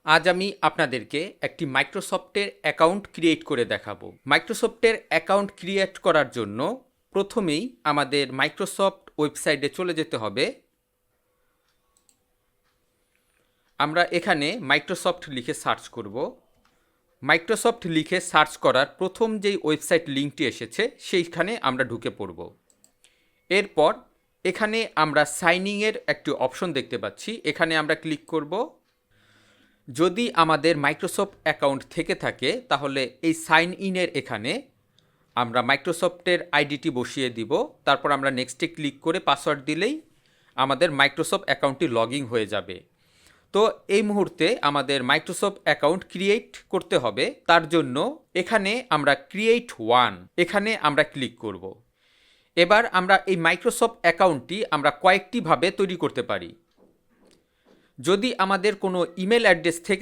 আজ আমি আপনাদেরকে একটি মাইক্রোসফটের অ্যাকাউন্ট ক্রিয়েট করে দেখাবো। মাইক্রোসফটের অ্যাকাউন্ট ক্রিয়েট করার জন্য প্রথমেই আমাদের মাইক্রোসফট ওয়েবসাইটে চলে যেতে হবে। আমরা এখানে মাইক্রোসফট লিখে সার্চ করব। মাইক্রোসফট লিখে সার্চ করার প্রথম যেই ওয়েবসাইট লিঙ্কটি এসেছে সেইখানে আমরা ঢুকে পড়ব। এরপর এখানে আমরা সাইন ইনের একটি অপশন দেখতে পাচ্ছি, এখানে আমরা ক্লিক করব। যদি আমাদের মাইক্রোসফট অ্যাকাউন্ট থেকে থাকে তাহলে এই সাইন ইনের এখানে আমরা মাইক্রোসফটের আইডিটি বসিয়ে দিব। তারপর আমরা নেক্সটে ক্লিক করে পাসওয়ার্ড দিলেই আমাদের মাইক্রোসফট অ্যাকাউন্টটি লগইন হয়ে যাবে। তো এই মুহূর্তে আমাদের মাইক্রোসফট অ্যাকাউন্ট ক্রিয়েট করতে হবে। তার জন্য এখানে আমরা ক্রিয়েট ওয়ান এখানে আমরা ক্লিক করব। এবার আমরা এই মাইক্রোসফট অ্যাকাউন্টটি আমরা কয়েকটি ভাবে তৈরি করতে পারি। যদি আমাদের কোনো ইমেল অ্যাড্রেস থেকে